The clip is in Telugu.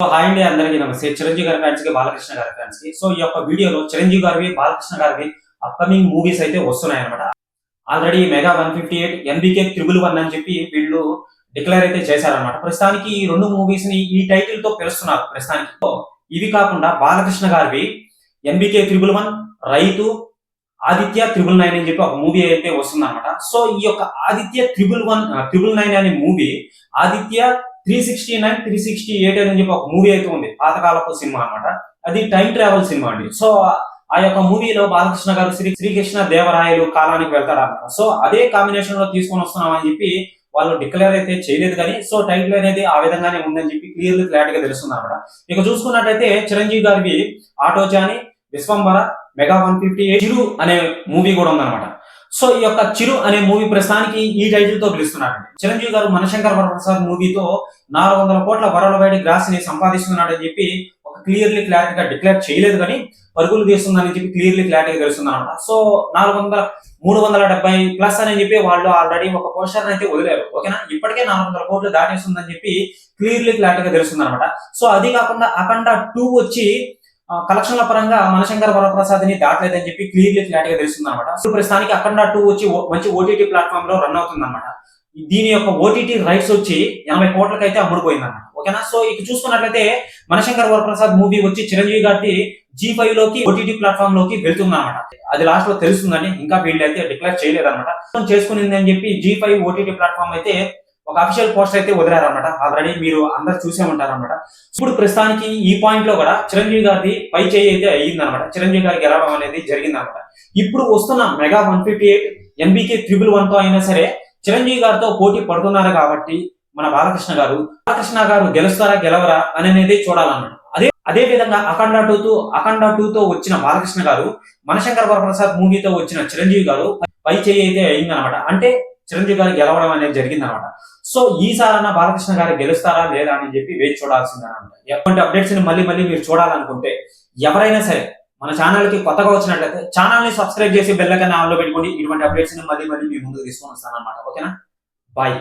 సో హాయ్ అండి, అందరికీ నమస్తే. చిరంజీవి గారి ఫ్యాన్స్ కి, బాలకృష్ణ గారి ఫ్యాన్స్ కి. సో ఈ యొక్క వీడియోలో చిరంజీవి గారివి, బాలకృష్ణ గారివి అప్కమింగ్ మూవీస్ అయితే వస్తున్నాయి అనమాట. ఆల్రెడీ మెగా 158, ఎన్బికే 111 అని చెప్పి వీళ్ళు డిక్లేర్ అయితే చేశారనమాట. ప్రస్తుతానికి ఈ రెండు మూవీస్ ని ఈ టైటిల్ తో పిలుస్తున్నారు ప్రస్తుతానికి. ఇవి కాకుండా బాలకృష్ణ గారివి ఎన్బికే 111, రైతు, ఆదిత్య 999 అని చెప్పి ఒక మూవీ అయితే వస్తుంది అనమాట. సో ఈ యొక్క ఆదిత్య 999 అనే మూవీ, ఆదిత్య 369, 368 అని చెప్పి ఒక మూవీ అయితే ఉంది, పాతకాలపు సినిమా అనమాట. అది టైం ట్రావెల్ సినిమా అండి. సో ఆ యొక్క మూవీలో బాలకృష్ణ గారు శ్రీకృష్ణ దేవరాయలు కాలానికి వెళ్తారన్నమాట. సో అదే కాంబినేషన్ లో తీసుకొని వస్తున్నాం అని చెప్పి వాళ్ళు డిక్లేర్ అయితే చేయలేదు కానీ, సో టైటిల్ అనేది ఆ విధంగానే ఉందని చెప్పి క్లియర్లీ క్లారిటీగా తెలుస్తుంది అనమాట. ఇక చూసుకున్నట్లయితే చిరంజీవి గారివి ఆటో జాని, విశ్వంబర, మెగా 158, చిరు అనే మూవీ కూడా ఉందన్నమాట. సో ఈ యొక్క చిరు అనే మూవీ ప్రస్తుతానికి ఈ టైటిల్ తో పిలుస్తున్నారండి. చిరంజీవి గారు మనశంకర్ వరప్రసాద్ మూవీతో 400 కోట్ల వరల్డ్ వైడ్ గ్రాస్ ని సంపాదిస్తున్నాడని చెప్పి ఒక క్లియర్లీ క్లారిటీగా డిక్లేర్ చేయలేదు కానీ పరుగులు తీస్తుందని చెప్పి క్లియర్లీ క్లారిటీగా తెలుస్తుంది అనమాట. సో 370 ప్లస్ అని చెప్పి వాళ్ళు ఆల్రెడీ ఒక పోస్టర్ అయితే వదిలేరు. ఓకేనా, ఇప్పటికే 400 కోట్లు దాటేస్తుందని చెప్పి క్లియర్లీ క్లారిటీగా తెలుస్తుంది అనమాట. సో అది కాకుండా అఖండ 2 వచ్చి కలెక్షన్ల పరంగా మనశంకర్ వరప్రసాద్ ని దాటలేదని చెప్పి క్లియర్లీ క్లారిటీగా తెలుస్తుంది అనమాట. సో ప్రస్తుతానికి అఖండ 2 వచ్చి మంచి ఓటీటీ ప్లాట్ఫామ్ లో రన్ అవుతుంది అనమాట. దీని యొక్క ఓటీటీ రైట్స్ వచ్చి 80 కోట్లకైతే అమ్ముడుపోయింది అనమాట. ఓకేనా, సో ఇక చూసుకున్నట్లయితే మనశంకర్ వరప్రసాద్ మూవీ వచ్చి చిరంజీవి గారి G5 లోకి ఓటీటీ ప్లాట్ఫామ్ లోకి వెళ్తుంది అనమాట. అది లాస్ట్ లో తెలుస్తుందని ఇంకా వీళ్ళు అయితే డిక్లేర్ చేయలేదన్నమాట. చేసుకునింది అని చెప్పి G5 ఓటీటీ ప్లాట్ఫామ్ అయితే ఒక అఫీషియల్ పోస్టర్ అయితే వదిలారనమాట. ఆల్రెడీ మీరు అందరు చూసే ఉంటారన్నమాట. ఇప్పుడు ప్రస్తుతానికి ఈ పాయింట్ లో కూడా చిరంజీవి గారి పై చేయి అయితే అయ్యిందనమాట. చిరంజీవి గారికి గెలవడం అనేది జరిగిందనమాట. ఇప్పుడు వస్తున్న మెగా 158, ఎన్బికే 111 తో అయినా సరే చిరంజీవి గారితో పోటీ పడుతున్నారు కాబట్టి మన బాలకృష్ణ గారు గెలుస్తారా గెలవరా అనేది చూడాలన్నమాట. అదే విధంగా అఖండ 2 తో వచ్చిన బాలకృష్ణ గారు, మనశంకర్ వరప్రసాద్ మూవీతో వచ్చిన చిరంజీవి గారు పై చేయి అయితే అయిందనమాట. అంటే చిరంజీవి గారు గెలవడం అనేది జరిగిందనమాట. సో ఈసారన్నా బాలకృష్ణ గారు గెలుస్తారా లేదా అని చెప్పి వేచి చూడాల్సిందనమాట. ఎటువంటి అప్డేట్స్ ని మళ్ళీ మీరు చూడాలనుకుంటే ఎవరైనా సరే మన ఛానల్ కి కొత్తగా వచ్చినట్లయితే ఛానల్ ని సబ్స్క్రైబ్ చేసి బెల్ ఐకాన్ ఆన్ లో పెట్టుకోండి. ఇటువంటి అప్డేట్స్ ని మళ్ళీ మీ ముందుకు తీసుకొని వస్తాను అనమాట. ఓకేనా, బాయ్.